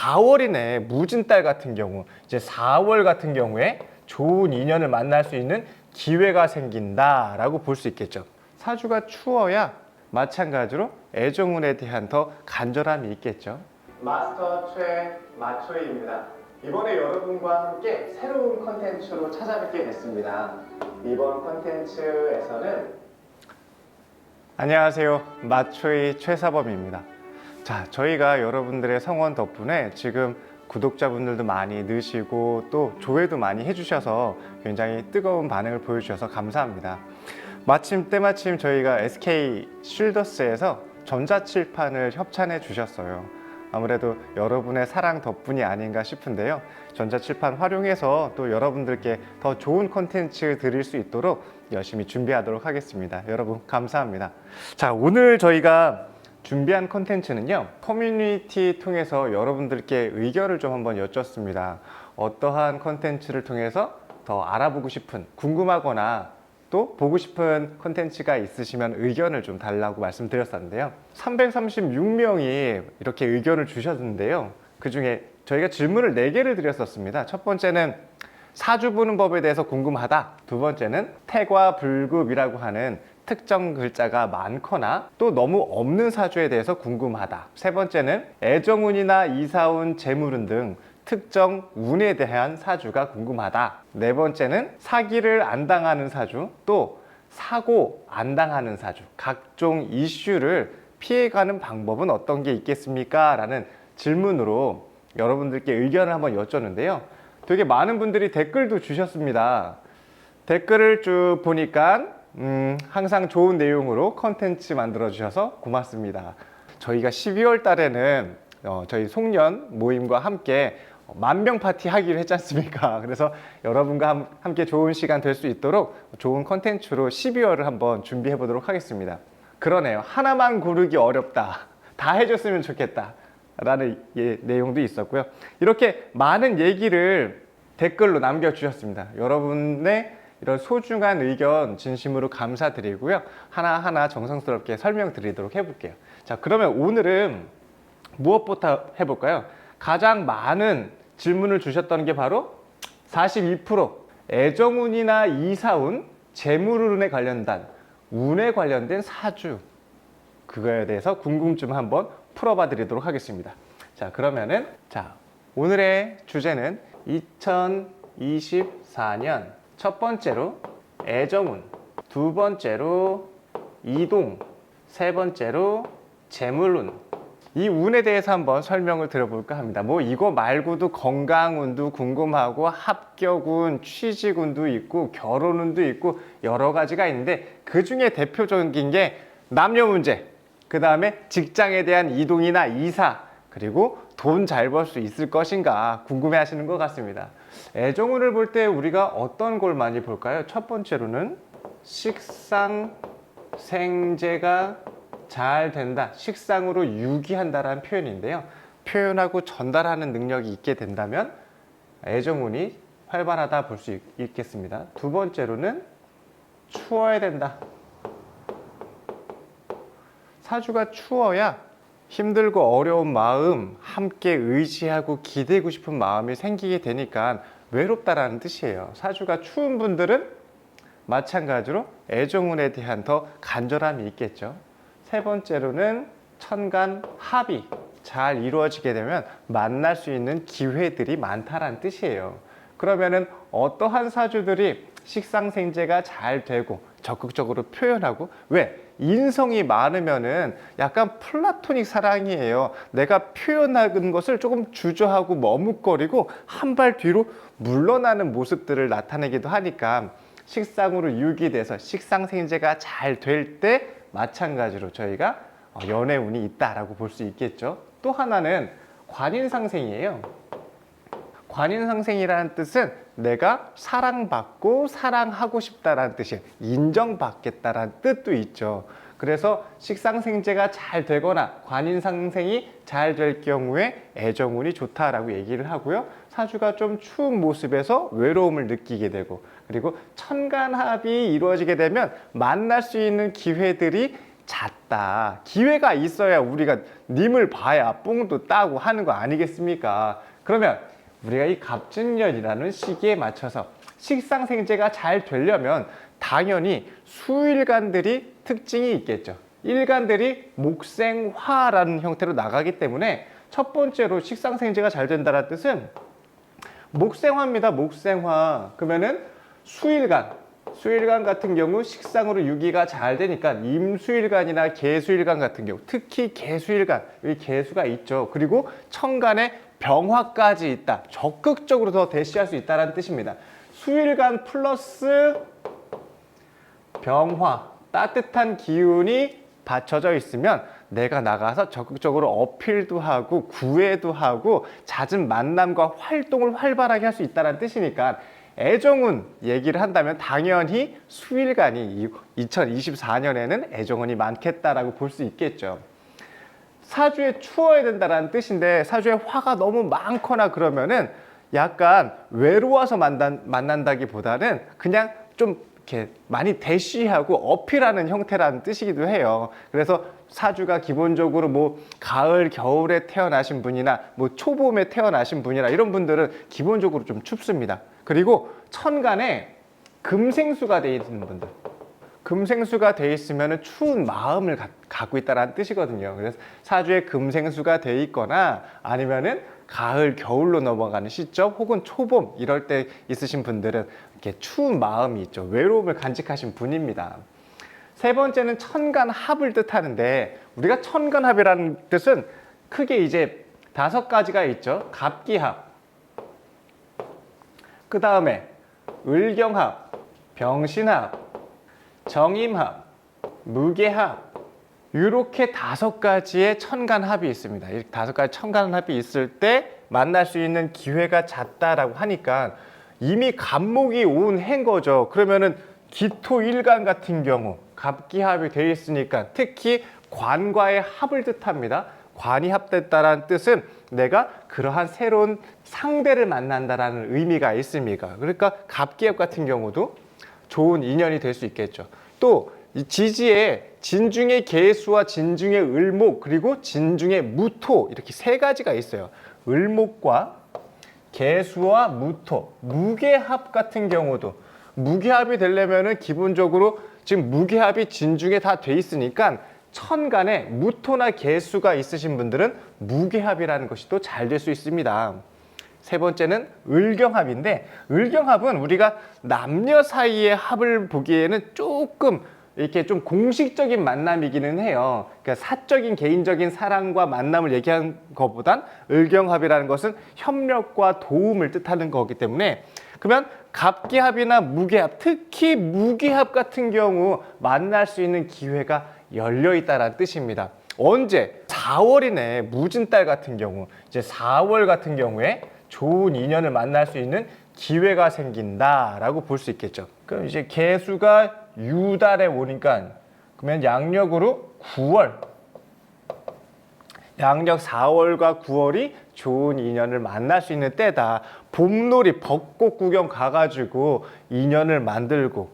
4월이네. 무진달 같은 경우, 이제 4월 같은 경우에 좋은 인연을 만날 수 있는 기회가 생긴다라고 볼 수 있겠죠. 사주가 추워야 마찬가지로 애정운에 대한 더 간절함이 있겠죠. 마스터 최마초이입니다. 이번에 여러분과 함께 새로운 컨텐츠로 찾아뵙게 됐습니다. 이번 컨텐츠에서는 안녕하세요. 마초이 최사범입니다. 자, 저희가 여러분들의 성원 덕분에 지금 구독자분들도 많이 느시고 또 조회도 많이 해주셔서 굉장히 뜨거운 반응을 보여주셔서 감사합니다. 때마침 저희가 SK 쉴더스에서 전자칠판을 협찬해 주셨어요. 아무래도 여러분의 사랑 덕분이 아닌가 싶은데요. 전자칠판 활용해서 또 여러분들께 더 좋은 콘텐츠 드릴 수 있도록 열심히 준비하도록 하겠습니다. 여러분 감사합니다. 자, 오늘 저희가 준비한 콘텐츠는요, 커뮤니티 통해서 여러분들께 의견을 좀 한번 여쭙습니다. 어떠한 콘텐츠를 통해서 더 알아보고 싶은, 궁금하거나 또 보고 싶은 콘텐츠가 있으시면 의견을 좀 달라고 말씀드렸었는데요. 336명이 이렇게 의견을 주셨는데요. 그 중에 저희가 질문을 4개를 드렸었습니다. 첫 번째는 사주 보는 법에 대해서 궁금하다. 두 번째는 태과 불급이라고 하는 특정 글자가 많거나 또 너무 없는 사주에 대해서 궁금하다. 세 번째는 애정운이나 이사운, 재물운 등 특정 운에 대한 사주가 궁금하다. 네 번째는 사기를 안 당하는 사주, 또 사고 안 당하는 사주, 각종 이슈를 피해가는 방법은 어떤 게 있겠습니까? 라는 질문으로 여러분들께 의견을 한번 여쭙는데요. 되게 많은 분들이 댓글도 주셨습니다. 댓글을 쭉 보니까 항상 좋은 내용으로 컨텐츠 만들어 주셔서 고맙습니다. 저희가 12월 달에는 저희 송년 모임과 함께 만병 파티 하기로 했지 않습니까? 그래서 여러분과 함께 좋은 시간 될 수 있도록 좋은 컨텐츠로 12월을 한번 준비해 보도록 하겠습니다. 그러네요. 하나만 고르기 어렵다. 다 해줬으면 좋겠다. 라는 내용도 있었고요. 이렇게 많은 얘기를 댓글로 남겨주셨습니다. 여러분의 이런 소중한 의견 진심으로 감사드리고요. 하나하나 정성스럽게 설명드리도록 해볼게요. 자, 그러면 오늘은 무엇부터 해볼까요? 가장 많은 질문을 주셨던 게 바로 42% 애정운이나 이사운, 재물운에 관련된 운에 관련된 사주, 그거에 대해서 궁금증 한번 풀어봐 드리도록 하겠습니다. 자, 그러면은 오늘의 주제는 2024년 첫 번째로 애정운, 두 번째로 이동, 세 번째로 재물운, 이 운에 대해서 한번 설명을 드려볼까 합니다. 뭐 이거 말고도 건강운도 궁금하고 합격운, 취직운도 있고 결혼운도 있고 여러 가지가 있는데 그 중에 대표적인 게 남녀 문제, 그 다음에 직장에 대한 이동이나 이사, 그리고 돈 잘 벌 수 있을 것인가 궁금해 하시는 것 같습니다. 애정운을 볼 때 우리가 어떤 걸 많이 볼까요? 첫 번째로는 식상생재가 잘 된다, 식상으로 유기한다라는 표현인데요. 표현하고 전달하는 능력이 있게 된다면 애정운이 활발하다 볼 수 있겠습니다. 두 번째로는 추워야 된다. 사주가 추워야 힘들고 어려운 마음, 함께 의지하고 기대고 싶은 마음이 생기게 되니까 외롭다라는 뜻이에요. 사주가 추운 분들은 마찬가지로 애정운에 대한 더 간절함이 있겠죠. 세 번째로는 천간 합이 잘 이루어지게 되면 만날 수 있는 기회들이 많다라는 뜻이에요. 그러면은 어떠한 사주들이 식상생재가 잘 되고 적극적으로 표현하고, 왜? 인성이 많으면은 약간 플라토닉 사랑이에요. 내가 표현하는 것을 조금 주저하고 머뭇거리고 한 발 뒤로 물러나는 모습들을 나타내기도 하니까 식상으로 유기돼서 식상생재가 잘 될 때 마찬가지로 저희가 연애운이 있다라고 볼 수 있겠죠. 또 하나는 관인상생이에요. 관인상생이라는 뜻은 내가 사랑받고 사랑하고 싶다라는 뜻이에요. 인정받겠다라는 뜻도 있죠. 그래서 식상생재가 잘 되거나 관인상생이 잘 될 경우에 애정운이 좋다라고 얘기를 하고요. 사주가 좀 추운 모습에서 외로움을 느끼게 되고, 그리고 천간합이 이루어지게 되면 만날 수 있는 기회들이 잦다 잦다. 기회가 있어야 우리가 님을 봐야 뽕도 따고 하는 거 아니겠습니까? 그러면 우리가 이 갑진년이라는 시기에 맞춰서 식상생재가 잘 되려면 당연히 수일간들이 특징이 있겠죠. 일간들이 목생화라는 형태로 나가기 때문에 첫 번째로 식상생재가 잘 된다는 뜻은 목생화입니다. 목생화. 그러면은 수일간 같은 경우 식상으로 유기가 잘 되니까 임수일간이나 개수일간 같은 경우, 특히 개수일간, 여기 개수가 있죠. 그리고 천간에 병화까지 있다. 적극적으로 더 대시할 수 있다는 뜻입니다. 수일간 플러스 병화, 따뜻한 기운이 받쳐져 있으면 내가 나가서 적극적으로 어필도 하고 구애도 하고 잦은 만남과 활동을 활발하게 할 수 있다는 뜻이니까 애정운 얘기를 한다면 당연히 수일간이 2024년에는 애정운이 많겠다라고 볼 수 있겠죠. 사주에 추워야 된다는 뜻인데 사주에 화가 너무 많거나 그러면은 약간 외로워서 만난다기보다는 그냥 좀 이렇게 많이 대시하고 어필하는 형태라는 뜻이기도 해요. 그래서 사주가 기본적으로 뭐 가을, 겨울에 태어나신 분이나 뭐 초봄에 태어나신 분이나 이런 분들은 기본적으로 좀 춥습니다. 그리고 천간에 금생수가 돼 있는 분들, 금생수가 돼 있으면 추운 마음을 갖고 있다는 뜻이거든요. 그래서 사주에 금생수가 돼 있거나 아니면은 가을, 겨울로 넘어가는 시점 혹은 초봄 이럴 때 있으신 분들은 이렇게 추운 마음이 있죠. 외로움을 간직하신 분입니다. 세 번째는 천간합을 뜻하는데 우리가 천간합이라는 뜻은 크게 이제 5가지가 있죠. 갑기합, 그 다음에 을경합, 병신합, 정임합, 무게합 이렇게 5가지의 천간합이 있습니다. 이렇게 5가지 천간합이 있을 때 만날 수 있는 기회가 잦다라고 하니까 이미 갑목이 온 해인 거죠. 그러면은 기토일간 같은 경우 갑기합이 되어 있으니까 특히 관과의 합을 뜻합니다. 관이 합됐다라는 뜻은 내가 그러한 새로운 상대를 만난다라는 의미가 있습니다. 그러니까 갑기합 같은 경우도 좋은 인연이 될 수 있겠죠. 또 이 지지에 진중의 계수와 진중의 을목 그리고 진중의 무토 이렇게 3가지가 있어요. 을목과 계수와 무토, 무게합 같은 경우도 무게합이 되려면은 기본적으로 지금 무게합이 진중에 다 돼 있으니까 천간에 무토나 계수가 있으신 분들은 무게합이라는 것이 또 잘 될 수 있습니다. 세 번째는 을경합인데 을경합은 우리가 남녀 사이의 합을 보기에는 조금 이렇게 좀 공식적인 만남이기는 해요. 그러니까 사적인 개인적인 사랑과 만남을 얘기한 것보단 을경합이라는 것은 협력과 도움을 뜻하는 거기 때문에 그러면 갑기합이나 무게합, 특히 무게합 같은 경우 만날 수 있는 기회가 열려 있다는 뜻입니다. 언제? 4월이네. 무진달 같은 경우 이제 4월 같은 경우에 좋은 인연을 만날 수 있는 기회가 생긴다라고 볼 수 있겠죠. 그럼 이제 개수가 유달에 오니까 그러면 양력으로 9월, 양력 4월과 9월이 좋은 인연을 만날 수 있는 때다. 봄놀이 벚꽃 구경 가가지고 인연을 만들고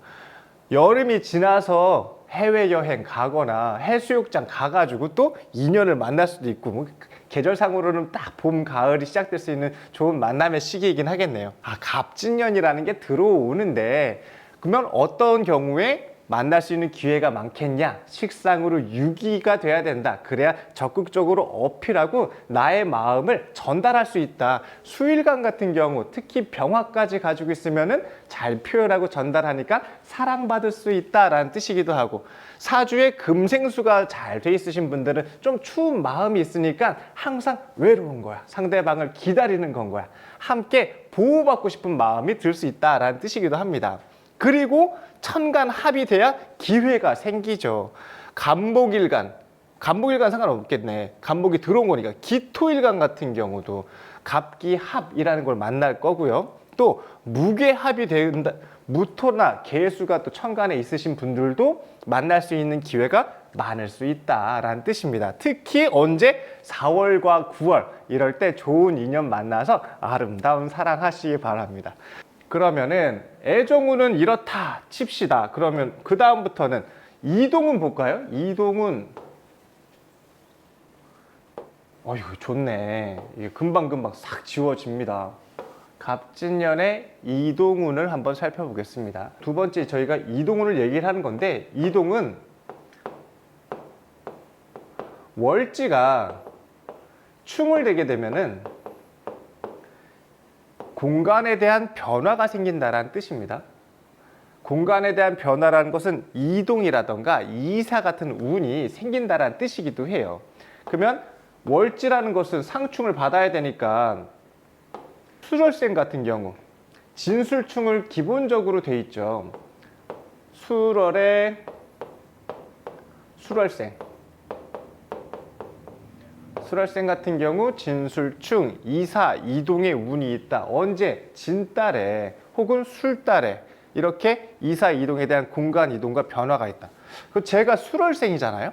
여름이 지나서 해외여행 가거나 해수욕장 가가지고 또 인연을 만날 수도 있고 뭐 계절상으로는 딱 봄, 가을이 시작될 수 있는 좋은 만남의 시기이긴 하겠네요. 갑진년이라는 게 들어오는데 그러면 어떤 경우에 만날 수 있는 기회가 많겠냐? 식상으로 유기가 돼야 된다. 그래야 적극적으로 어필하고 나의 마음을 전달할 수 있다. 수일간 같은 경우 특히 병화까지 가지고 있으면은 잘 표현하고 전달하니까 사랑받을 수 있다라는 뜻이기도 하고 사주에 금생수가 잘 돼 있으신 분들은 좀 추운 마음이 있으니까 항상 외로운 거야. 상대방을 기다리는 건 거야. 함께 보호받고 싶은 마음이 들 수 있다라는 뜻이기도 합니다. 그리고 천간 합이 돼야 기회가 생기죠. 간목일간 상관없겠네. 간목이 들어온 거니까 기토일간 같은 경우도 갑기합이라는 걸 만날 거고요. 또 무게합이 된다. 무토나 계수가 또 천간에 있으신 분들도 만날 수 있는 기회가 많을 수 있다라는 뜻입니다. 특히 언제 4월과 9월 이럴 때 좋은 인연 만나서 아름다운 사랑하시기 바랍니다. 그러면은 애정운은 이렇다 칩시다. 그러면 그 다음부터는 이동운 볼까요? 이동운 어휴, 좋네. 이게 금방금방 싹 지워집니다. 갑진년의 이동운을 한번 살펴보겠습니다. 두 번째, 저희가 이동운을 얘기를 하는 건데, 이동은 월지가 충을 되게 되면은 공간에 대한 변화가 생긴다라는 뜻입니다. 공간에 대한 변화라는 것은 이동이라던가 이사 같은 운이 생긴다라는 뜻이기도 해요. 그러면 월지라는 것은 상충을 받아야 되니까 수월생 같은 경우 진술충을 기본적으로 돼 있죠. 수월에 수월생. 수월생 같은 경우 진술충, 이사, 이동의 운이 있다. 언제? 진달에 혹은 술달에 이렇게 이사, 이동에 대한 공간 이동과 변화가 있다. 제가 수월생이잖아요.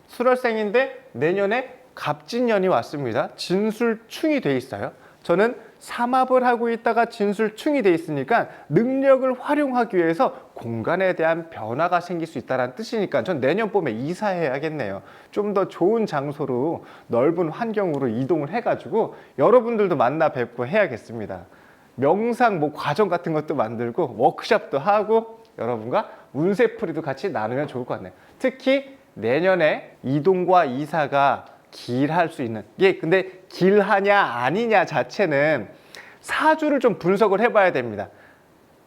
수월생인데 내년에 갑진년이 왔습니다. 진술충이 돼 있어요. 저는 삼합을 하고 있다가 진술충이 돼 있으니까 능력을 활용하기 위해서 공간에 대한 변화가 생길 수 있다는 뜻이니까 전 내년 봄에 이사해야겠네요. 좀 더 좋은 장소로 넓은 환경으로 이동을 해가지고 여러분들도 만나 뵙고 해야겠습니다. 명상 과정 같은 것도 만들고 워크숍도 하고 여러분과 운세풀이도 같이 나누면 좋을 것 같네요. 특히 내년에 이동과 이사가 길할 수 있는 이게 근데 길하냐 아니냐 자체는 사주를 좀 분석을 해봐야 됩니다.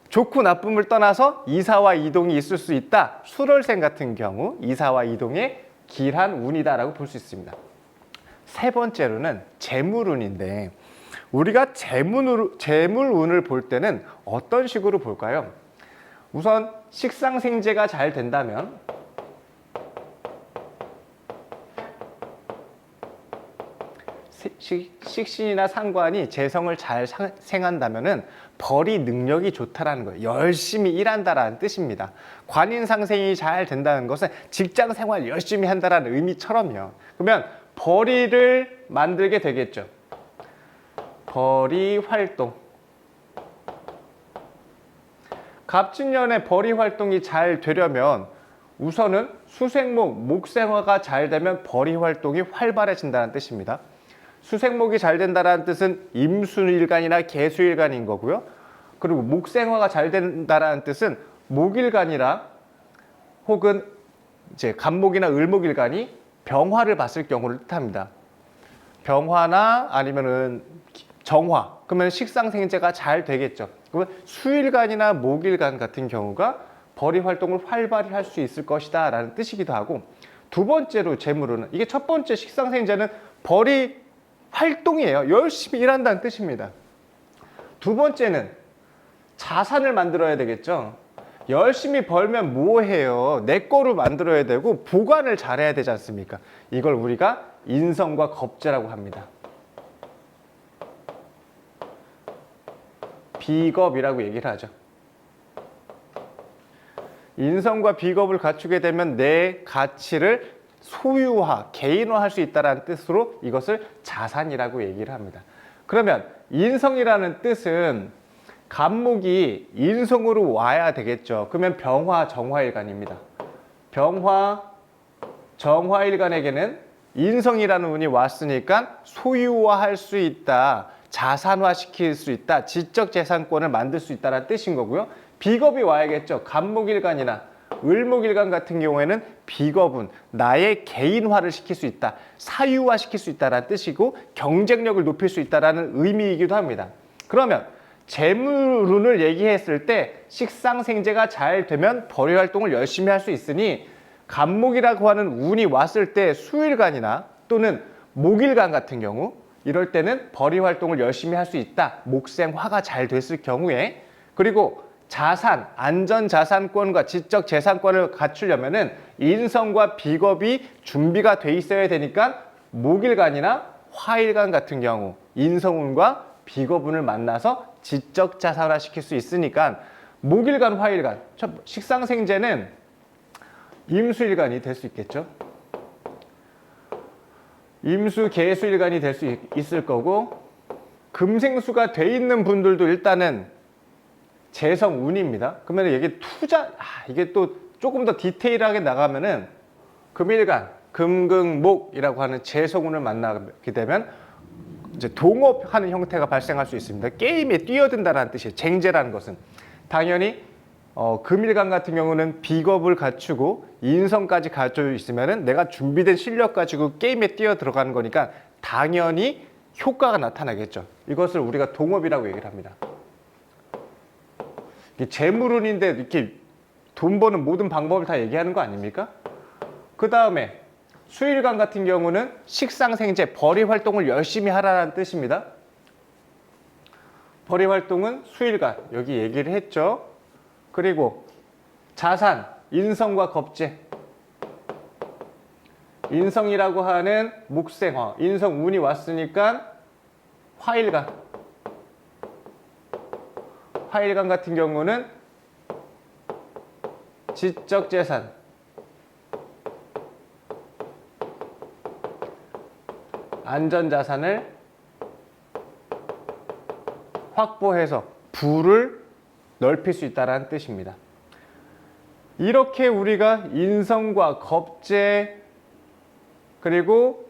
좋고 나쁨을 떠나서 이사와 이동이 있을 수 있다. 수월생 같은 경우 이사와 이동의 길한 운이다라고 볼 수 있습니다. 세 번째로는 재물운인데 우리가 재물운을 볼 때는 어떤 식으로 볼까요? 우선 식상생재가 잘 된다면 식신이나 상관이 재성을 잘 생한다면은 벌이 능력이 좋다라는 거예요. 열심히 일한다라는 뜻입니다. 관인상생이 잘 된다는 것은 직장 생활 열심히 한다라는 의미처럼요. 그러면 벌이를 만들게 되겠죠. 벌이 활동. 갑진년에 벌이 활동이 잘 되려면 우선은 수생목, 목생화가 잘 되면 벌이 활동이 활발해진다는 뜻입니다. 수생목이 잘 된다는 뜻은 임수일간이나 개수일간인 거고요. 그리고 목생화가 잘 된다는 뜻은 목일간이나 혹은 이제 간목이나 을목일간이 병화를 봤을 경우를 뜻합니다. 병화나 아니면은 정화, 그러면 식상생재가 잘 되겠죠. 그러면 수일간이나 목일간 같은 경우가 벌이 활동을 활발히 할 수 있을 것이다 라는 뜻이기도 하고, 두 번째로 재물은 이게 첫 번째 식상생재는 벌이 활동이에요. 열심히 일한다는 뜻입니다. 두 번째는 자산을 만들어야 되겠죠. 열심히 벌면 뭐 해요? 내 거로 만들어야 되고 보관을 잘해야 되지 않습니까? 이걸 우리가 인성과 겁재라고 합니다. 비겁이라고 얘기를 하죠. 인성과 비겁을 갖추게 되면 내 가치를 소유화, 개인화할 수 있다는 뜻으로 이것을 자산이라고 얘기를 합니다. 그러면 인성이라는 뜻은 간목이 인성으로 와야 되겠죠. 그러면 병화, 정화일간입니다. 병화, 정화일간에게는 인성이라는 운이 왔으니까 소유화할 수 있다, 자산화시킬 수 있다, 지적재산권을 만들 수 있다는 뜻인 거고요. 비겁이 와야겠죠. 간목일간이나 을목일간 같은 경우에는 비겁은 나의 개인화를 시킬 수 있다, 사유화 시킬 수 있다는 뜻이고 경쟁력을 높일 수 있다는 의미이기도 합니다. 그러면 재물운을 얘기했을 때 식상생재가 잘 되면 벌이 활동을 열심히 할 수 있으니 간목이라고 하는 운이 왔을 때 수일간이나 또는 목일간 같은 경우 이럴 때는 벌이 활동을 열심히 할 수 있다. 목생화가 잘 됐을 경우에, 그리고 자산, 안전자산권과 지적재산권을 갖추려면은 인성과 비겁이 준비가 돼 있어야 되니까 목일간이나 화일간 같은 경우 인성운과 비겁운을 만나서 지적자산화 시킬 수 있으니까 목일간, 화일간, 식상생재는 임수일간이 될 수 있겠죠. 임수, 개수일간이 될 수 있을 거고, 금생수가 돼 있는 분들도 일단은 재성운입니다. 그러면 이게 투자, 이게 또 조금 더 디테일하게 나가면은 금일간, 금극목이라고 하는 재성운을 만나게 되면 이제 동업하는 형태가 발생할 수 있습니다. 게임에 뛰어든다는 뜻이에요. 쟁제라는 것은 당연히 금일간 같은 경우는 비겁을 갖추고 인성까지 갖춰 있으면은 내가 준비된 실력 가지고 게임에 뛰어 들어가는 거니까 당연히 효과가 나타나겠죠. 이것을 우리가 동업이라고 얘기를 합니다. 재물운인데 이렇게 돈 버는 모든 방법을 다 얘기하는 거 아닙니까? 그 다음에 수일간 같은 경우는 식상생재, 벌이 활동을 열심히 하라는 뜻입니다. 벌이 활동은 수일간, 여기 얘기를 했죠. 그리고 자산, 인성과 겁재. 인성이라고 하는 목생화, 인성 운이 왔으니까 화일간. 화일간 같은 경우는 지적재산, 안전자산을 확보해서 부를 넓힐 수 있다는 뜻입니다. 이렇게 우리가 인성과 겁재 그리고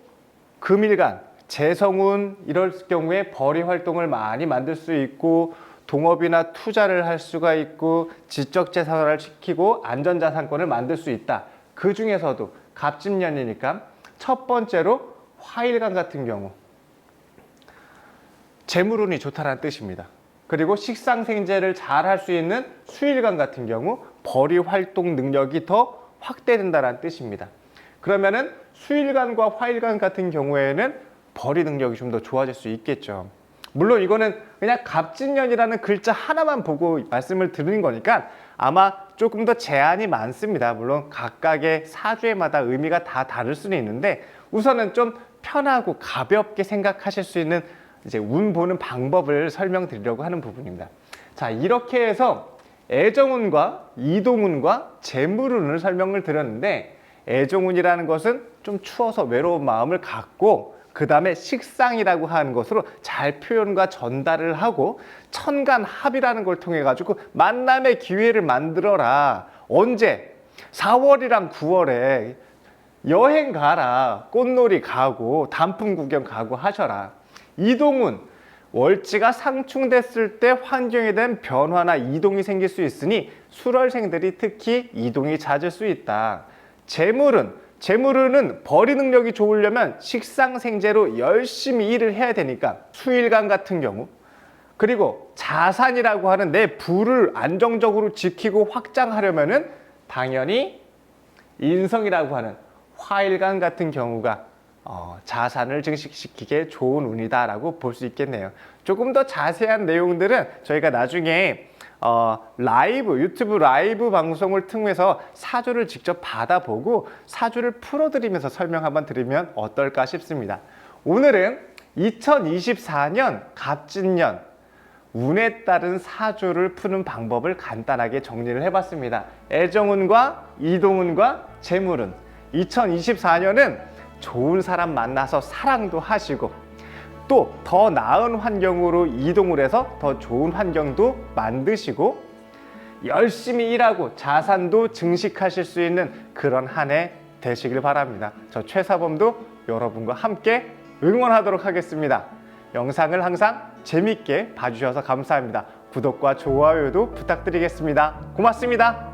금일간, 재성운 이럴 경우에 벌이 활동을 많이 만들 수 있고 동업이나 투자를 할 수가 있고 지적재산화를 시키고 안전자산권을 만들 수 있다. 그 중에서도 갑진년이니까 첫 번째로 화일간 같은 경우 재물운이 좋다는 뜻입니다. 그리고 식상생재를 잘 할 수 있는 수일간 같은 경우 벌이 활동 능력이 더 확대된다는 뜻입니다. 그러면은 수일간과 화일간 같은 경우에는 벌이 능력이 좀 더 좋아질 수 있겠죠. 물론 이거는 그냥 갑진년이라는 글자 하나만 보고 말씀을 드리는 거니까 아마 조금 더 제한이 많습니다. 물론 각각의 사주에마다 의미가 다 다를 수는 있는데 우선은 좀 편하고 가볍게 생각하실 수 있는 이제 운 보는 방법을 설명드리려고 하는 부분입니다. 자, 이렇게 해서 애정운과 이동운과 재물운을 설명을 드렸는데 애정운이라는 것은 좀 추워서 외로운 마음을 갖고 그 다음에 식상이라고 하는 것으로 잘 표현과 전달을 하고 천간합이라는 걸 통해 가지고 만남의 기회를 만들어라. 언제? 4월이랑 9월에 여행 가라. 꽃놀이 가고 단풍 구경 가고 하셔라. 이동운, 월지가 상충됐을 때 환경에 대한 변화나 이동이 생길 수 있으니 술월생들이 특히 이동이 잦을 수 있다. 재물운은 벌이 능력이 좋으려면 식상생재로 열심히 일을 해야 되니까 수일간 같은 경우 그리고 자산이라고 하는 내 부를 안정적으로 지키고 확장하려면은 당연히 인성이라고 하는 화일간 같은 경우가 자산을 증식시키기에 좋은 운이다라고 볼 수 있겠네요. 조금 더 자세한 내용들은 저희가 나중에 유튜브 라이브 방송을 통해서 사주를 직접 받아보고 사주를 풀어드리면서 설명 한번 드리면 어떨까 싶습니다. 오늘은 2024년 갑진년 운에 따른 사주를 푸는 방법을 간단하게 정리를 해봤습니다. 애정운과 이동운과 재물운 2024년은 좋은 사람 만나서 사랑도 하시고 또 더 나은 환경으로 이동을 해서 더 좋은 환경도 만드시고 열심히 일하고 자산도 증식하실 수 있는 그런 한 해 되시길 바랍니다. 저 최사범도 여러분과 함께 응원하도록 하겠습니다. 영상을 항상 재밌게 봐주셔서 감사합니다. 구독과 좋아요도 부탁드리겠습니다. 고맙습니다.